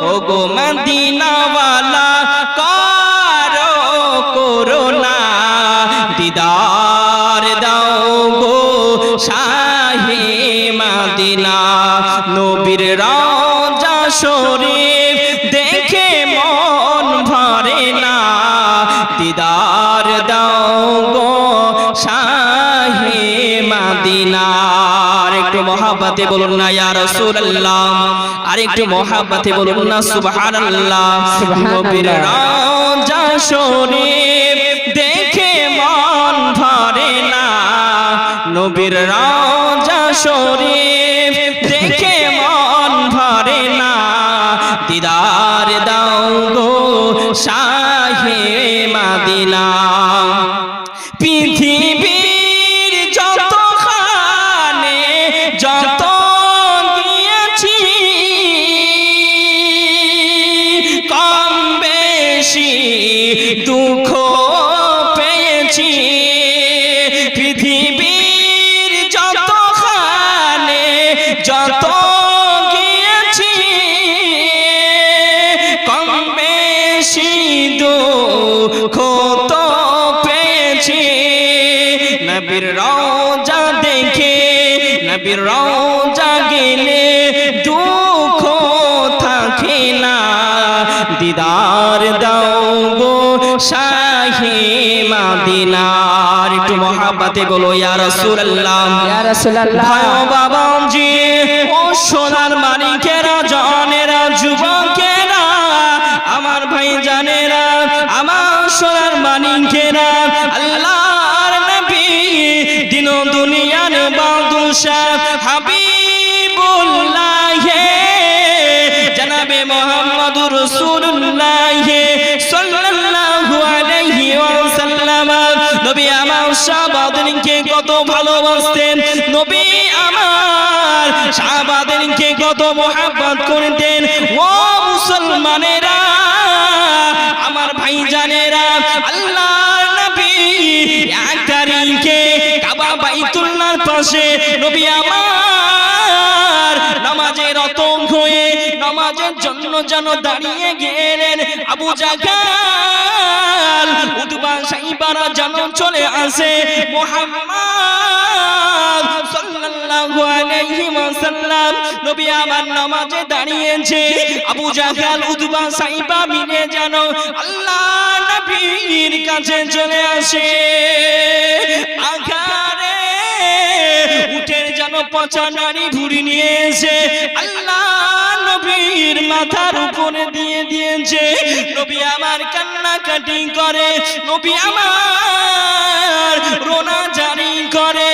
ওগো মদিনাওয়ালা করো করুণা দিদার দাও গো শাহে মদিনা নবীর রওজা শরীফ দেখে মন ভরে না দিদার দাও গো শাহে মদিনা একটু মহব্বতে বলুন না ইয়া রাসূলুল্লাহ আর একটু মহব্বতে বলুন না সুবহানাল্লাহ নবীর রওজা শরীফ দেখে মন ভরে না নবীর রওজা শরীফ দেখে মন ভরে না দিদার দাও গো শাহে মদিনা পৃথিবীর যতখানে যত গিয়েছি কম বেশি দুঃখ পেয়েছি পৃথিবীর যতখানে যত গিয়েছি কম বেশি দুঃখ তো পেয়েছি নবীর রওজা দেখে নবীর রওজা গেলে দুঃখ থাকে না দিদার দাও গো শাহে মদিনা একটু মহব্বতে বলো ইয়া রাসূলুল্লাহ ইয়া রাসূলুল্লাহ ভাই বাবা জি ও সোনার মানিকেরা জানেরা যুবকেরা আমার ভাই জানেরা আমার সোনার মানিকেরা আল্লাহর নবী দিন দুনিয়ার বাদশা হাবিবুল্লাহ জনাবে মুহাম্মদুর রাসূলুল্লাহ সাল্লাল্লাহু আলাইহি ওয়াসাল্লাম নবী আমার সাহাবাদেরকে কত ভালোবাসতেন নবী আমার সাহাবাদেরকে কত মহব্বত করতেন ও মুসলমানেরা আমার ভাইজানেরা আল্লাহর নবী এক তারিখে কাবা বাইতুল্লাহর পাশে নবী আমার নামাজে রত হয়ে নামাজের জন্য যেন দাঁড়িয়ে গেলেন আবু জাহল উতবা সাইবারা যেন চলে আসে মুহাম্মদ সাল্লাল্লাহু আলাইহি ওয়াসাল্লাম নবী আমার নামাজে দাঁড়িয়েছে আবু জাহল উতবা সাইবা মিলে যেন আল্লাহ নবীর কাছে চলে আসে আঘারে উঠের যেন পচা নারী ভুড়ি নিয়ে এসে আল্লাহ নবীর মাথার উপরে দিয়ে দিয়েছে নবী আমার কান্নাকাটি করে নবী আমার রোনা জারি করে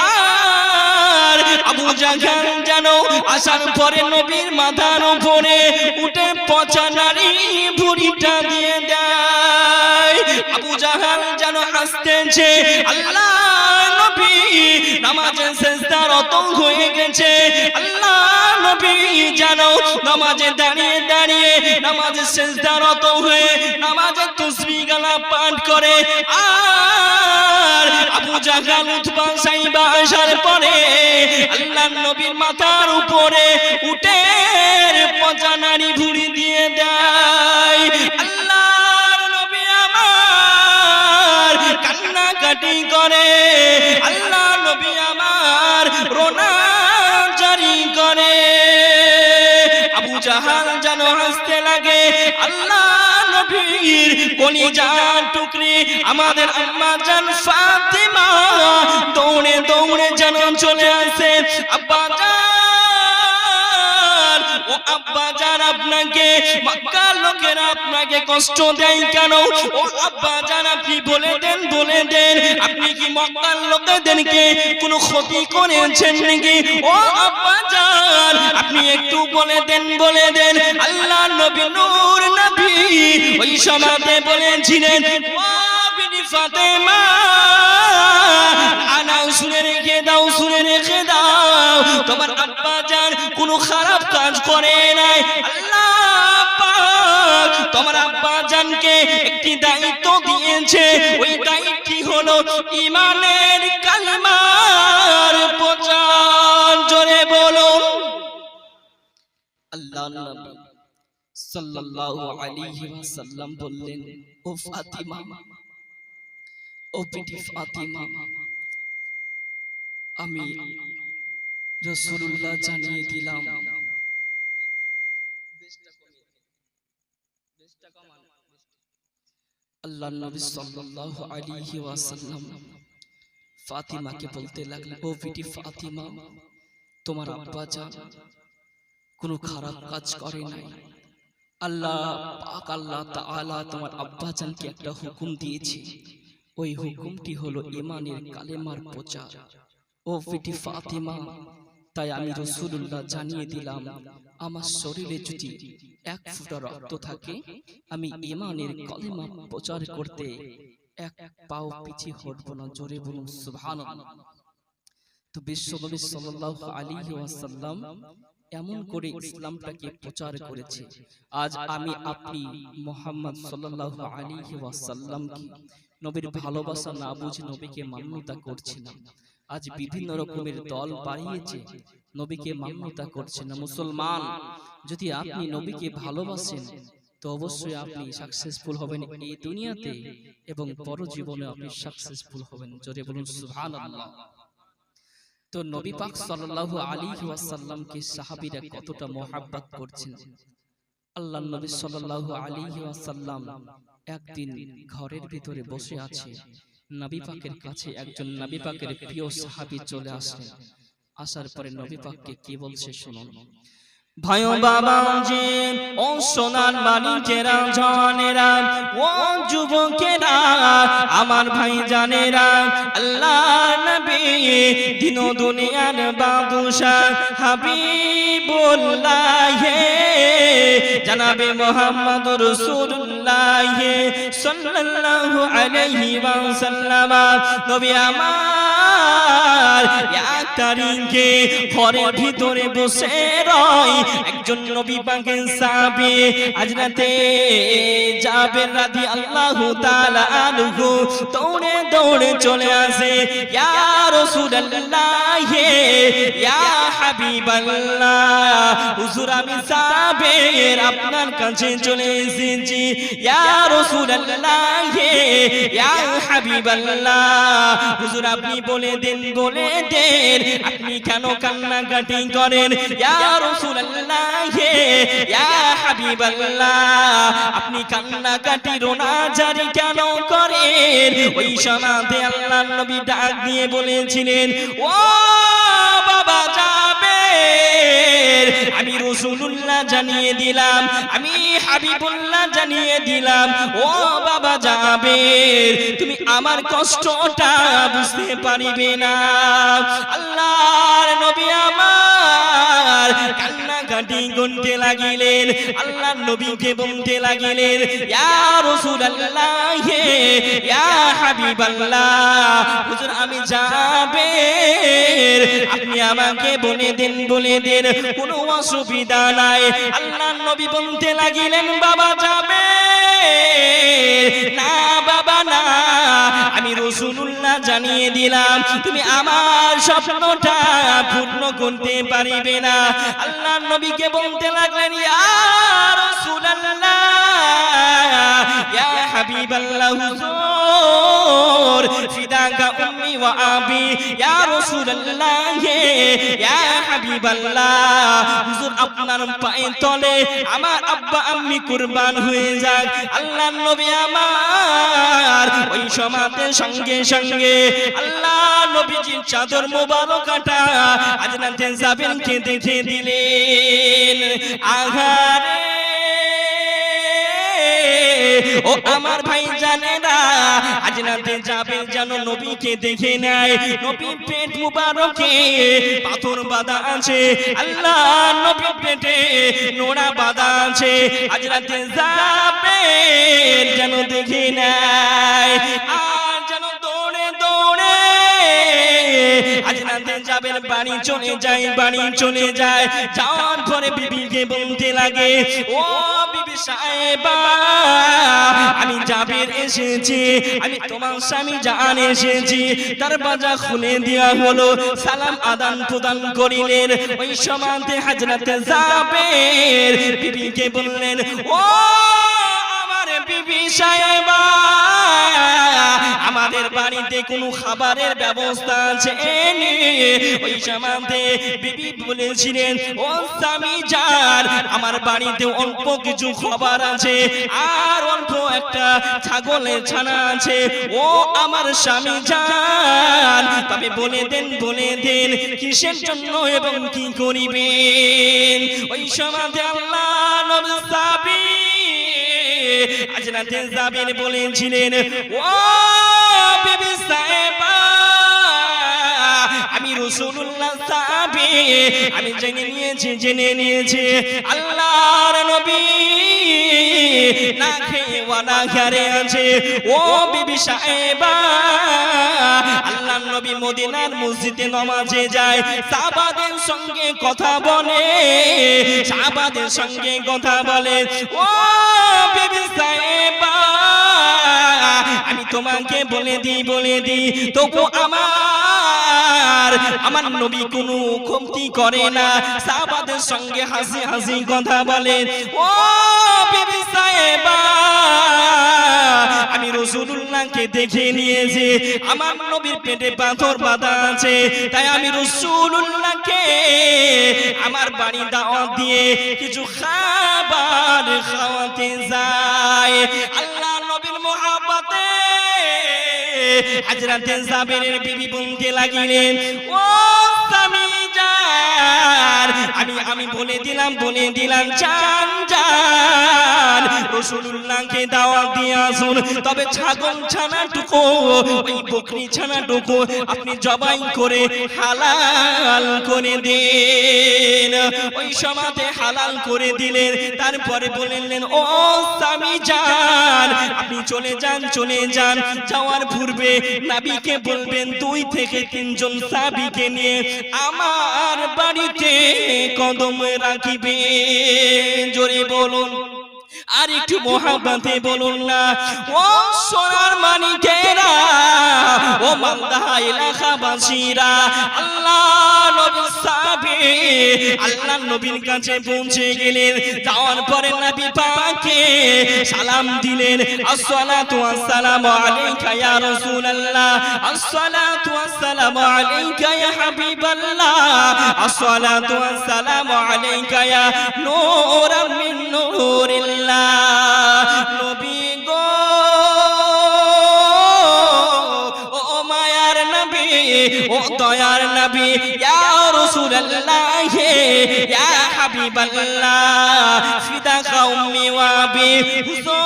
আর আবু জাহল যেন আসার পরে নবীর মাথার উপরে উঠে পচা নারী ভুড়িটা দিয়ে দেয় আবু জাহল যেন হাসতেছে আল্লাহ নবী নামাজে সিজদারত হয়ে গেছে আল্লাহ নবী যেন নামাজে দাঁড়িয়ে দাঁড়িয়ে নামাজে সিজদারত হয়ে নামাজে তাসবিহ গালা পাঠ করে আর আবু জাহল উতবা সাইবা আসার পরে আল্লাহ নবীর মাথার উপরে উটের পচা নারী ভুড়ি দিয়ে দেয় আল্লাহর নবী আমার কান্নাকাটি করে আল্লাহ নবী আমার রোনা জারি করে আবু জাহল যেন হাসতে লাগে আল্লাহ নবীর কলিজার টুকরি আমাদের আম্মা জান ফাতেমা দৌড়ে দৌড়ে যেন চলে আসে আব্বা জান ও আব্বা জান আপনাকে মক্কার লোকেরা আপনাকে কষ্ট দেয় কেন ও আব্বা জান আপনি বলে দেন আপনি কি মক্কার লোকেদেরকে কোনো ক্ষতি করেছেন নাকি ও আব্বা জান আপনি একটু বলে দেন আল্লাহ নবী নূর নবী ওই সময়তে বলেছিলেন ও বিবি ফাতেমা আনা শুনে রেখে দাও তোমার আব্বা জান কোনো খারাপ কাজ করে নাই আল্লাহ পাক তোমার আব্বা জানকে একটি দায়িত্ব দিয়েছে ওই দায়িত্বটি হলো ঈমানের কালিমার প্রচার জোরে বলো আল্লাহর নবী সাল্লাল্লাহু আলাইহি ওয়াসাল্লাম বললেন, ও ফাতিমা, ও বিটি ফাতিমা, আমি রাসূলুল্লাহ জানিয়ে দিলাম। আল্লাহর নবী সাল্লাল্লাহু আলাইহি ওয়াসাল্লাম ফাতিমাকে বলতে লাগলেন, ও বিটি ফাতিমা, তোমার আব্বা জান কোনো খারাপ কাজ করে নাই। আল্লাহ পাক আল্লাহ তাআলা তোমার আব্বা জানকে একটা হুকুম দিয়েছে, ওই হুকুমটি হলো ঈমানের কালেমার প্রচার। ও বিটি ফাতিমা, তাই আমি রাসূলুল্লাহ জানিয়ে দিলাম, আমার শরীরে যদি এক ফোঁটা রক্ত থাকে, আমি ঈমানের কালেমা প্রচার করতে এক পাও পিছিয়ে হটব না। জোরে বলুন সুবহানাল্লাহ। তো বিশ্বনবী সাল্লাল্লাহু আলাইহি ওয়াসাল্লাম এমন করে ইসলামটাকে প্রচার করেছে। আজ আমি আপনি মুহাম্মদ সাল্লাল্লাহু আলাইহি ওয়াসাল্লামকে নবীর ভালোবাসা না বুঝে নবীকে মান্যতা করছি না। আজ বিভিন্ন রকমের দল বাড়িয়েছে, নবীকে মান্যতা করছে না। মুসলমান, যদি আপনি নবীকে ভালোবাসেন তো অবশ্যই আপনি সাকসেসফুল হবেন এই দুনিয়াতে এবং পরজীবনে আপনি সাকসেসফুল হবেন। জোরে বলুন সুবহানাল্লাহ। তো নবী পাক সাল্লাল্লাহু আলাইহি ওয়াসাল্লামকে সাহাবীরা কতটা মহব্বত করছেন। আল্লাহর নবী সাল্লাল্লাহু আলাইহি ওয়াসাল্লাম একদিন ঘরের ভিতরে বসে আছে, নবী পাকের কাছে একজন নবী পাকের প্রিয় সাহাবী চলে আসলেন। আসার পরে নবী পাককে কি বলছে শুনুন। ভাই ও বাবাজি, ও সোনার মানিকেরা, জওয়ানেরা, ও যুবকেরা, আমার ভাই জানেরা, আল্লাহ নবী দিন ও দুনিয়ার বাদশাহ হাবিবুল্লাহ জনাবে মুহাম্মদুর রাসূলুল্লাহ সাল্লাল্লাহু আলাইহি ওয়াসাল্লাম নবী আমার এক তারিখে ঘরের ভিতরে বসে রয় একজন নবী পাকের সাহাবী হযরতে জাবের রাদিয়াল্লাহু তাআলা আনহু দৌড়ে দৌড়ে চলে আসে, ইয়া রাসূলুল্লাহ, ইয়া হাবিবাল্লাহ, হুজুর আমি সাবের আপনার কাছে চলে এসেছি। ইয়া রাসূলুল্লাহ, ইয়া হাবিবাল্লাহ, হুজুর আপনি বলে দেন আপনি কেন কান্নাকাটি করেন। ইয়া রাসূলুল্লাহ, ইয়া হাবিবাল্লাহ, আপনি কান্নাকাটি রোনাজারি কেন করেন? ওই সময়তে আল্লাহর নবী ডাক দিয়ে বলেছিলেন, ও বাবা জাবের, আমি রাসূলুল্লাহ জানিয়ে দিলাম, আমি হাবিবুল্লাহ জানিয়ে দিলাম, ও বাবা জাবের, তুমি আমার কষ্টটা বুঝতে পারিবে না। আল্লাহর নবী আমার কান্নাকাটি করতে লাগিলেন। আল্লাহর নবীকে বলতে লাগিলেন, ইয়া রাসূলুল্লাহ, ইয়া হাবিবাল্লাহ, হুজুর আমি জাবের, আপনি আমাকে বলে দেন কোনো অসুবিধা নাই। আল্লাহর নবী বলতে লাগিলেন, বাবা জাবের, না বাবা না, আমি রাসূলুল্লাহ জানিয়ে দিলাম, তুমি আমার স্বপ্নটা পূর্ণ করতে পারিবে না। আল্লাহর নবীকে বলতে লাগলেন, ইয়া রাসূলুল্লাহ, ইয়া হাবিবাল্লাহ, হুজুর ফিদাকা উম্মি ওয়া আবি, ইয়া রাসূলুল্লাহ, ইয়া হাবিবাল্লাহ, হুজুর আপনার পায়ের তলে আমার আব্বা আম্মি কুরবান হয়ে যাক। আল্লাহর নবী আমার ওই সমাতে সঙ্গে সঙ্গে আল্লাহ নবীজির চাদর মোবারকটা হযরতে জাবেরকে দেখে দিলেন। আহারে ও আমার ভাই জানেরা, হযরতে জাবের যেন নবীকে দেখে নেয়। নবীর পেট মুবারকে পাথর বাঁধা আছে, আল্লাহ নবীর পেটে নোড়া বাঁধা আছে, হযরতে জাবের যেন দেখে নেয়। আর যেন দৌড়ে দৌড়ে হযরতে জাবের বাড়ি চলে যায়। যাওয়ার পরে বিবিকে বলতে লাগে, ও বিবি বিবি সাহেবা আমি জাবের এসেছি, আমি তোমার স্বামী জান এসেছি। দরওয়াজা খুলে দেওয়া হলো, সালাম আদান প্রদান করিলেন। ওই সময়তে হযরত জাবের বিবিকে বললেন, ও আমার বিবি সাহেবা, আমাদের বাড়িতে কোনো খাবারের ব্যবস্থা আছে? ওই সময়তে বিবি বলেছিলেন, ও স্বামী জান, আমার বাড়িতে অল্প কিছু খাবার আছে আর অল্প একটা ছাগলের ছানা আছে। ও আমার স্বামী জান, তবে বলে দেন কিসের জন্য এবং কি করিবেন? ওই সময়তে আল্লাহ নবী হযরত জাবের বলেছিলেন, ও বিবি সাহেবা, আমি রাসূলুল্লাহ সাহাবী, আমি জেনে নিয়েছি আল্লাহর নবী না খেয়ে ওয়াদা করে আছে। ও বিবি সাহেবা, আল্লাহর নবী মদিনার মসজিদে নামাজে যায়, সাহাবাদের সঙ্গে কথা বলে, ও বিবি সাহেবা, আমি তোমাকে বলে দিই তবু আমার নবী কোনো কমতি করে না, সাহাবাদের সঙ্গে হাসি কথা বলে। ও বিবি সাহেবা, আমি রাসূলুল্লাহকে দেখে নিয়েছি, আমার নবীর পেটে পাথর বাঁধা আছে, তাই আমি রাসূলুল্লাহকে আমার বাড়ি দাওয়াত দিয়ে কিছু খাবার খাওয়াতে যাই। আল্লাহ নবীর মহব্বতে হযরত জাবেরের বিবি বলতে লাগিলেন, ও স্বামী জান, আমি বলে দিলাম জান রাসূলুল্লাহকে দাওয়াত দিয়ে আসুন, তবে ছাগল ছানাটুকু, ওই বকরি ছানাটুকু আপনি জবাই করে হালাল করে দেন। ওই সময়তে হালাল করে দিলেন। তারপরে বললেন, ও স্বামী জান, আপনি চলে যান, যাওয়ার পূর্বে নবীকে বলবেন 2 থেকে 3 জন সাহাবীকে নিয়ে আমার বাড়িতে কদম রাখিবেন। জোরে বলুন, আর একটু মহাব্বতে বলুন না। ও সোনার মানিকেরা, ও মালদা এলাকাবাসীরা, আল্লাহ নবীর সাহাবী আল্লাহ নবীর কাছে পৌঁছে গেলেন। যাওয়ার পরে নবী পাকে সালাম দিলেন, আসসালাতু ওয়াসসালামু আলাইকা ইয়া রাসূলুল্লাহ, আসসালাতু ওয়াসসালামু আলাইকা ইয়া হাবিবাল্লাহ, আসসালাতু ওয়াসসালামু আলাইকা ইয়া নূরাম মিন নূরিল্লাহ। নবী গো, ও মায়ার নবী, ও দয়ার নবী, ইয়া রাসূলুল্লাহ, ইয়া হাবিবাল্লাহ, ফিদাকা উম্মি ওয়া আবি, হুজুর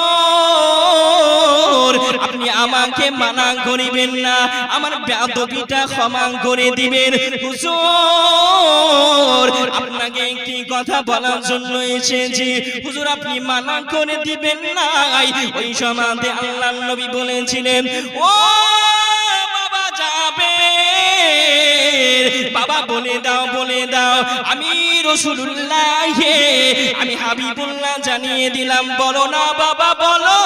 আপনি আমাকে মানা করিবেন না, আমার বেয়াদবিটা ক্ষমা করে দিবেন। হুজুর আপনাকে একটি কথা বলার জন্য এসেছি, হুজুর আপনি মানা করে দিবেন না। ওই সময়তে আল্লাহর নবী বলেছিলেন, ও বাবা জাবের, বাবা বলে দাও আমি রাসূলুল্লাহ, আমি হাবিবুল্লাহ জানিয়ে দিলাম। বলো না বাবা, বলো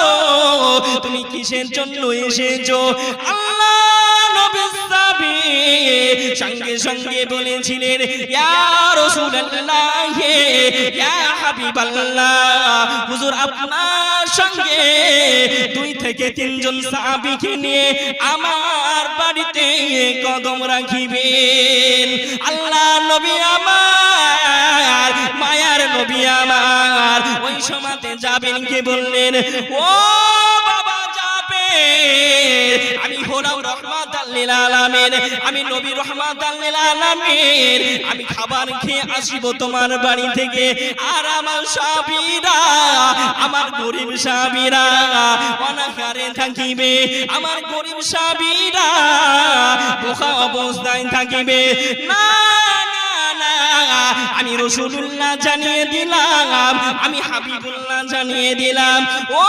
তুমি কিসের জন্য এসেছো? আল্লাহ নবীর সাহাবী সঙ্গে বলেছিলেন, ইয়া রাসূলুল্লাহ, ইয়া হাবিবাল্লাহ, হুজুর আপনার সঙ্গে 2 থেকে 3 জন সাহাবীকে নিয়ে আমার বাড়িতে কদম রাখিবেন। আল্লাহ নবী আমার, মায়ার নবী আমার, ওই সময়তে জাবেরকে বললেন, ও বাবা জাবের, আমি হলাম রাহমাতাল লিল আলামিন, আমি নবী রাহমাতাল লিল আলামিন, আমি খাবার খেয়ে আসিব তোমার বাড়ি থেকে, আর আমার সাহাবীরা, আমার গরীব সাহাবীরা অনাহারে থাকিবে, আমার গরীব সাহাবীরা ভোকা অবস্থায় থাকিবে। না, আমি রাসূলুল্লাহ জানিয়ে দিলাম, আমি হাবিবুল্লাহ জানিয়ে দিলাম। ও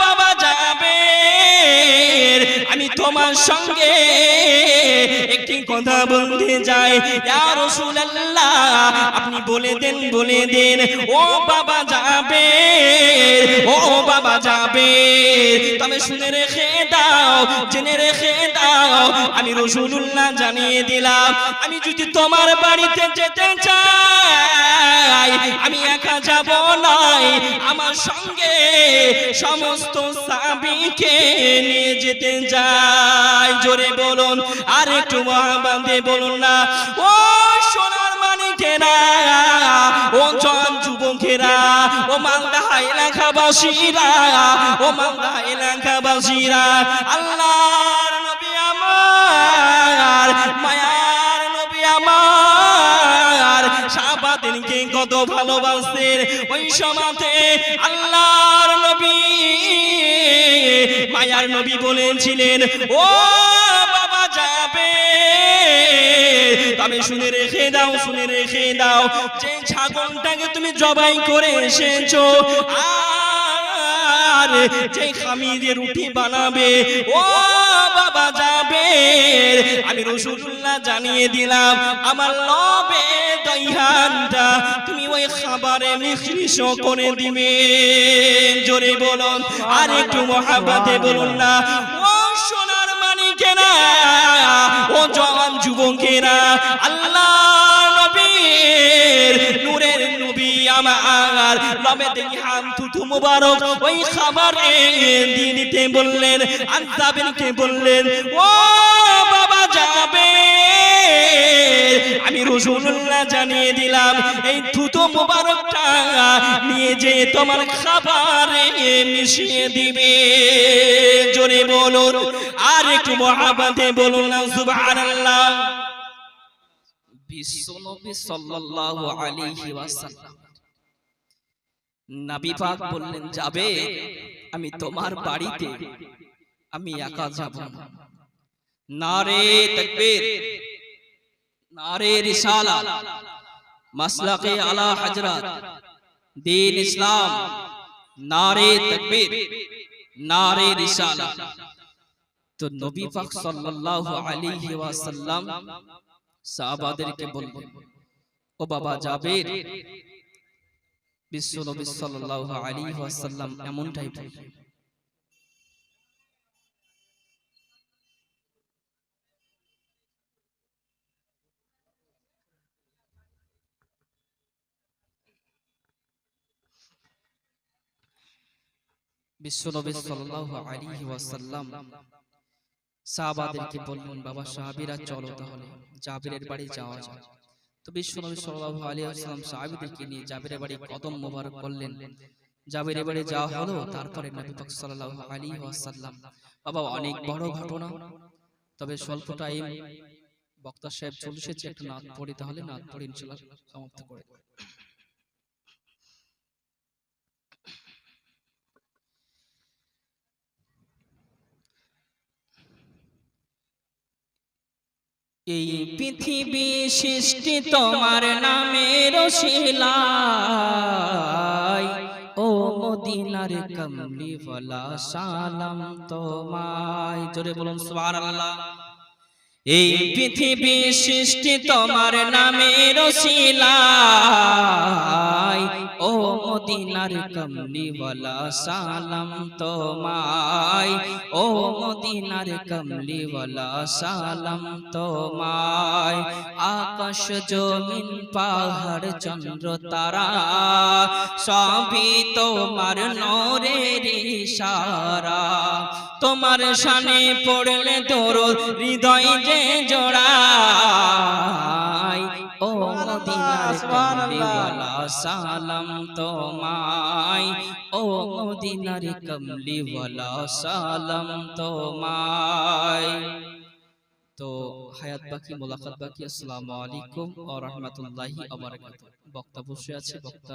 বাবা জাবের, আমি তোমার সঙ্গে একটি কথা বলতে চাই। ইয়া রাসূলুল্লাহ আপনি বলে দেন। ও বাবা জাবের, যাবে, তবে শুনে রেখে দাও, জেনে রেখে দাও, আমি রাসূলুল্লাহ জানিয়ে দিলাম, আমি যদি তোমার বাড়িতে যেতে চাই আমি একা যাব না, আমার সঙ্গে সমস্ত সাহাবীকে নিয়ে যেতে চাই। জোরে বলুন, আর একটু মহাবাদে বলুন না। ও সোনার মানিকেরা, ও জন যুবকেরা, ও মালদা এলাকাবাসীরা, ও মালদা এলাকাবাসীরা, আল্লাহর নবী আমার, মায়ার নবী আমার সাহাবাদেরকে কত ভালোবাসতেন। ওই সময়তে আল্লাহর নবী, মায়ার নবী বলেছিলেন, ও বাবা যাবে, তবে শুনে রেখে দাও, শুনে রেখে দাও, যে ছাগলটাকে তুমি জবাই করে এসেছো আর যে খামিরে রুটি বানাবে, ও বাবা যাবে, আমি রাসূলুল্লাহ জানিয়ে দিলাম, আমার লবে দইহানটা তুমি ওই খাবারে মিশ্রিত করে দিবে। জোরে বলুন, আর একটু মহাব্বতে বলুন না। ও সোনার মানিকেরা, ও জওয়ান যুবকেরা, আল্লাহর নবীর নূরের নবী আমার লবে দইহান থুতু মুবারক ওই খাবারে দিয়ে দিতে বললেন। আযাবেনকে বললেন, ও বাবা যাবে, আমি রাসূলুল্লাহ জানিয়ে দিলাম, এই থুতু মুবারকটা নিয়ে যে তোমার খাবারে মিশিয়ে দিবে। জোরে বলুন, আর একটু মহাব্বতে বলুন না সুবহানাল্লাহ। বিশ্বনবী সাল্লাল্লাহু আলাইহি ওয়াসাল্লাম নবী পাক বললেন, যাবে, আমি তোমার বাড়িতে আমি একা যাব না। নারে তাকবীর, নারে রিসালাত, মাসলাকে আলা হযরত, দ্বীন ইসলাম, নারে তাকবীর, নারে রিসালাত। তো নবী পাক সাল্লাল্লাহু আলাইহি ওয়াসাল্লাম সাহাবাদেরকে বললেন, ও বাবা জাবের, বিশ্ব নবী সাল্লাল্লাহু আলাইহি ওয়াসাল্লাম এমনটাই বললেন। বিশ্ব নবী সাল্লাল্লাহু আলাইহি ওয়াসাল্লাম সাহাবাদেরকে বললেন, বাবা সাহাবীরা চলো তাহলে জাবেরের বাড়ি যাওয়া যাক। তো বিশ্ব নবী সাল্লাল্লাহু আলাইহি ওয়াসাল্লাম সাহাবীদেরকে নিয়ে জাবেরের বাড়ি কদম মোবারক করলেন। জাবেরের বাড়ি যাওয়া হলো। তারপরে নবী পাক সাল্লাল্লাহু আলাইহি ওয়াসাল্লাম, বাবা অনেক বড় ঘটনা, তবে স্বল্প টাইম, বক্তা সাহেব চলে এসেছে, একটা নাত পড়ি, তাহলে নাত পড়ি ইনশাআল্লাহ সমাপ্ত করে। এই পৃথিবী সৃষ্টি তোমার নামের শিলায়, ও মদিনার কমলিওয়ালা সালাম তোমায়। জোরে বলুন সুবহানাল্লাহ। এই পৃথিবী সৃষ্টি তোমার নামের শিলায়, ও মদিনার কমলিওয়ালা সালাম তোমায়, ও মদিনার কমলিওয়ালা সালাম তোমায়। আকাশ জমিন পাহাড় চন্দ্র তারা সবই তোমার নূরের ইশারা, তোমার শানে পড়লে দরুদ হৃদয় যে জোড়ায়, ও মদিনার কমলিওয়ালা সালাম তোমায়, ও মদিনার কমলিওয়ালা সালাম তোমায়। তো হায়াত বাকি, মোলাকাত বাকি। আসসালামু আলাইকুম ওয়া রাহমাতুল্লাহি ওয়া বারাকাতুহু। বক্তা বসে আছে, বক্তা